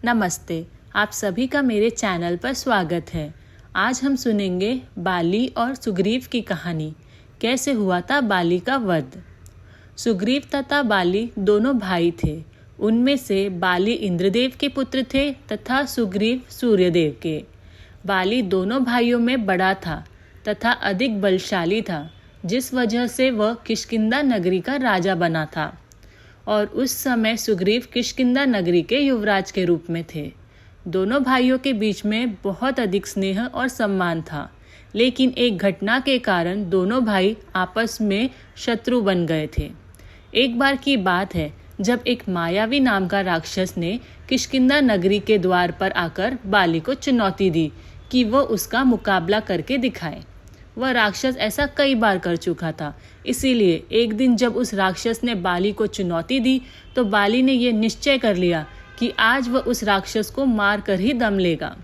नमस्ते, आप सभी का मेरे चैनल पर स्वागत है। आज हम सुनेंगे बाली और सुग्रीव की कहानी। कैसे हुआ था बाली का वध। सुग्रीव तथा बाली दोनों भाई थे। उनमें से बाली इंद्रदेव के पुत्र थे तथा सुग्रीव सूर्यदेव के। बाली दोनों भाइयों में बड़ा था तथा अधिक बलशाली था, जिस वजह से वह किष्किंधा नगरी का राजा बना था। और उस समय सुग्रीव किष्किंधा नगरी के युवराज के रूप में थे। दोनों भाइयों के बीच में बहुत अधिक स्नेह और सम्मान था, लेकिन एक घटना के कारण दोनों भाई आपस में शत्रु बन गए थे। एक बार की बात है, जब एक मायावी नाम का राक्षस ने किष्किंधा नगरी के द्वार पर आकर बाली को चुनौती दी कि वह उसका मुकाबला करके दिखाए। वह राक्षस ऐसा कई बार कर चुका था, इसीलिए एक दिन जब उस राक्षस ने बाली को चुनौती दी तो बाली ने यह निश्चय कर लिया कि आज वह उस राक्षस को मार कर ही दम लेगा।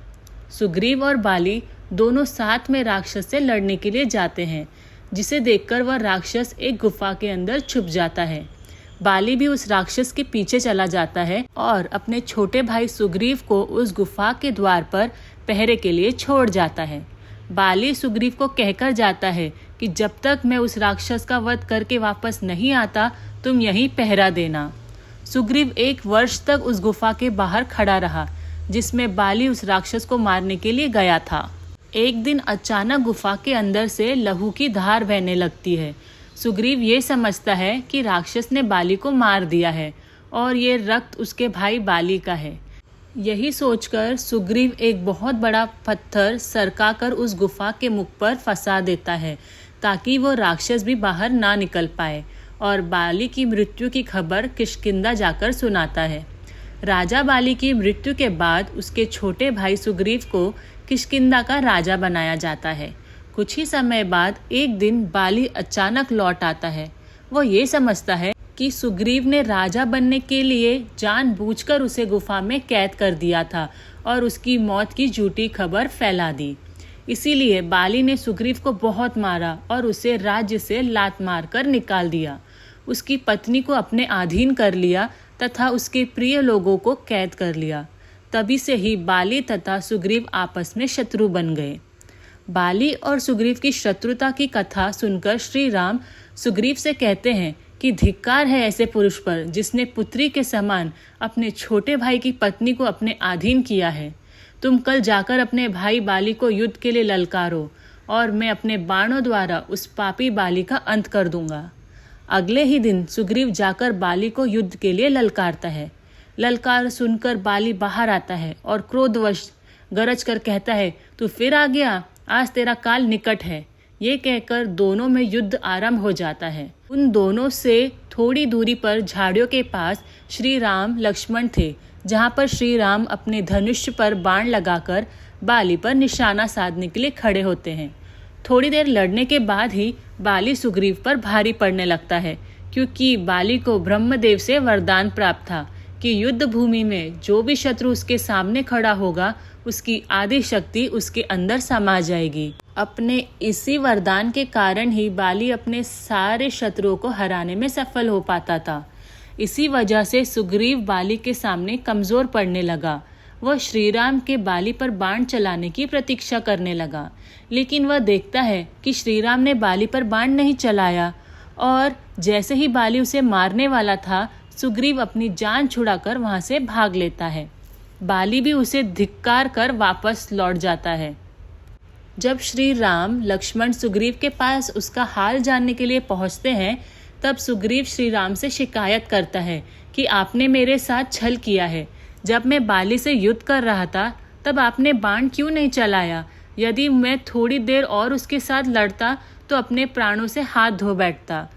सुग्रीव और बाली दोनों साथ में राक्षस से लड़ने के लिए जाते हैं, जिसे देखकर वह राक्षस एक गुफा के अंदर छुप जाता है। बाली भी उस राक्षस के पीछे चला जाता है और अपने छोटे भाई सुग्रीव को उस गुफा के द्वार पर पहरे के लिए छोड़ जाता है। बाली सुग्रीव को कहकर जाता है कि जब तक मैं उस राक्षस का वध करके वापस नहीं आता, तुम यहीं पहरा देना। सुग्रीव 1 वर्ष तक उस गुफा के बाहर खड़ा रहा, जिसमें बाली उस राक्षस को मारने के लिए गया था। एक दिन अचानक गुफा के अंदर से लहू की धार बहने लगती है। सुग्रीव ये समझता है कि राक्षस ने बाली को मार दिया है और ये रक्त उसके भाई बाली का है। यही सोचकर सुग्रीव एक बहुत बड़ा पत्थर सरकाकर उस गुफा के मुख पर फंसा देता है, ताकि वो राक्षस भी बाहर ना निकल पाए, और बाली की मृत्यु की खबर किष्किंधा जाकर सुनाता है। राजा बाली की मृत्यु के बाद उसके छोटे भाई सुग्रीव को किष्किंधा का राजा बनाया जाता है। कुछ ही समय बाद एक दिन बाली अचानक लौट आता है। वो ये समझता है कि सुग्रीव ने राजा बनने के लिए जानबूझकर उसे गुफा में कैद कर दिया था और उसकी मौत की झूठी खबर फैला दी। इसीलिए बाली ने सुग्रीव को बहुत मारा और उसे राज्य से लात मारकर निकाल दिया। उसकी पत्नी को अपने अधीन कर लिया तथा उसके प्रिय लोगों को कैद कर लिया। तभी से ही बाली तथा सुग्रीव आपस में शत्रु बन गए। बाली और सुग्रीव की शत्रुता की कथा सुनकर श्री राम सुग्रीव से कहते हैं कि धिक्कार है ऐसे पुरुष पर जिसने पुत्री के समान अपने छोटे भाई की पत्नी को अपने अधीन किया है। तुम कल जाकर अपने भाई बाली को युद्ध के लिए ललकारो और मैं अपने बाणों द्वारा उस पापी बाली का अंत कर दूंगा। अगले ही दिन सुग्रीव जाकर बाली को युद्ध के लिए ललकारता है। ललकार सुनकर बाली बाहर आता है और क्रोधवश गरज कर कहता है, तू फिर आ गया, आज तेरा काल निकट है। ये कहकर दोनों में युद्ध आरंभ हो जाता है। उन दोनों से थोड़ी दूरी पर झाड़ियों के पास श्री राम लक्ष्मण थे, जहाँ पर श्री राम अपने धनुष पर बाण लगाकर बाली पर निशाना साधने के लिए खड़े होते हैं। थोड़ी देर लड़ने के बाद ही बाली सुग्रीव पर भारी पड़ने लगता है, क्योंकि बाली को ब्रह्मदेव से वरदान प्राप्त था कि युद्ध भूमि में जो भी शत्रु उसके सामने खड़ा होगा, उसकी आदि शक्ति उसके अंदर समा जाएगी। अपने इसी वरदान के कारण ही बाली अपने सारे शत्रुओं को हराने में सफल हो पाता था। इसी वजह से सुग्रीव बाली के सामने कमजोर पड़ने लगा। वह श्रीराम के बाली पर बाण चलाने की प्रतीक्षा करने लगा, लेकिन वह देखता है कि श्रीराम ने बाली पर बाण नहीं चलाया, और जैसे ही बाली उसे मारने वाला था, सुग्रीव अपनी जान छुड़ाकर वहां से भाग लेता है। बाली भी उसे धिक्कार कर वापस लौट जाता है। जब श्री राम लक्ष्मण सुग्रीव के पास उसका हाल जानने के लिए पहुंचते हैं, तब सुग्रीव श्री राम से शिकायत करता है कि आपने मेरे साथ छल किया है। जब मैं बाली से युद्ध कर रहा था, तब आपने बाण क्यों नहीं चलाया? यदि मैं थोड़ी देर और उसके साथ लड़ता तो अपने प्राणों से हाथ धो बैठता।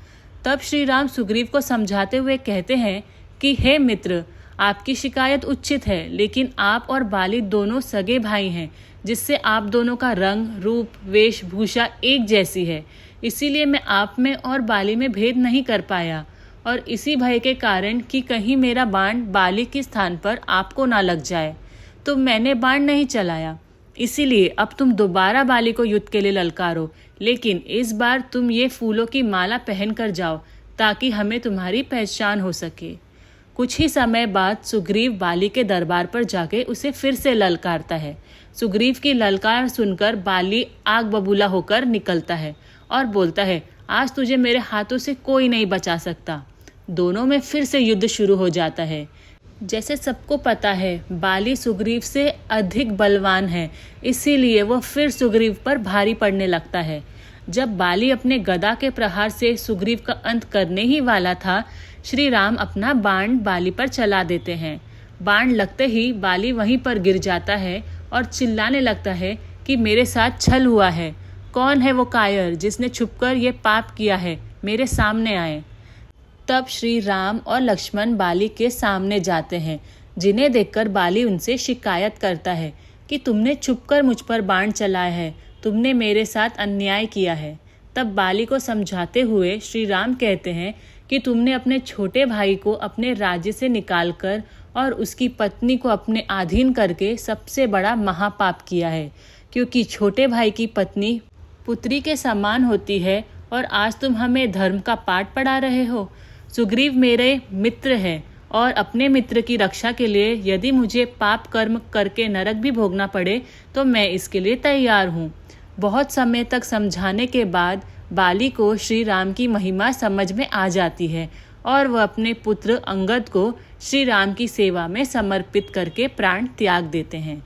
तब श्री राम सुग्रीव को समझाते हुए कहते हैं कि हे मित्र, आपकी शिकायत उचित है, लेकिन आप और बाली दोनों सगे भाई हैं, जिससे आप दोनों का रंग, रूप, वेशभूषा एक जैसी है। इसीलिए मैं आप में और बाली में भेद नहीं कर पाया, और इसी भय के कारण कि कहीं मेरा बाण बाली के स्थान पर आपको ना लग जाए, तो मैंने बाण नहीं चलाया। इसीलिए अब तुम दोबारा बाली को युद्ध के लिए ललकारो, लेकिन इस बार तुम ये फूलों की माला पहन कर जाओ, ताकि हमें तुम्हारी पहचान हो सके। कुछ ही समय बाद सुग्रीव बाली के दरबार पर जाके उसे फिर से ललकारता है। सुग्रीव की ललकार सुनकर बाली आग बबूला होकर निकलता है और बोलता है, आज तुझे मेरे हाथों से कोई नहीं बचा सकता। दोनों में फिर से युद्ध शुरू हो जाता है। जैसे सबको पता है बाली सुग्रीव से अधिक बलवान है, इसीलिए वह फिर सुग्रीव पर भारी पड़ने लगता है। जब बाली अपने गदा के प्रहार से सुग्रीव का अंत करने ही वाला था, श्री राम अपना बाण बाली पर चला देते हैं। बाण लगते ही बाली वहीं पर गिर जाता है और चिल्लाने लगता है कि मेरे साथ छल हुआ है। कौन है वो कायर जिसने छुपकर ये पाप किया है, मेरे सामने आए। तब श्री राम और लक्ष्मण बाली के सामने जाते हैं, जिन्हें देखकर बाली उनसे शिकायत करता है कि तुमने छुपकर मुझ पर बाण चलाया है, तुमने मेरे साथ अन्याय किया है। तब बाली को समझाते हुए श्री राम कहते हैं कि तुमने अपने छोटे भाई को अपने राज्य से निकालकर और उसकी पत्नी को अपने अधीन करके सबसे बड़ा महापाप किया है, क्योंकि छोटे भाई की पत्नी पुत्री के समान होती है और आज तुम हमें धर्म का पाठ पढ़ा रहे हो। सुग्रीव मेरे मित्र है और अपने मित्र की रक्षा के लिए यदि मुझे पाप कर्म करके नरक भी भोगना पड़े तो मैं इसके लिए तैयार हूँ। बहुत समय तक समझाने के बाद बाली को श्री राम की महिमा समझ में आ जाती है और वह अपने पुत्र अंगद को श्री राम की सेवा में समर्पित करके प्राण त्याग देते हैं।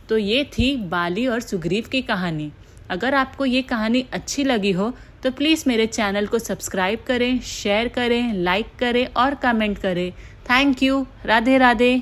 तो ये थी बाली और सुग्रीव की कहानी। अगर आपको ये कहानी अच्छी लगी हो तो प्लीज़ मेरे चैनल को सब्सक्राइब करें, शेयर करें, लाइक करें और कमेंट करें। Thank you. राधे राधे।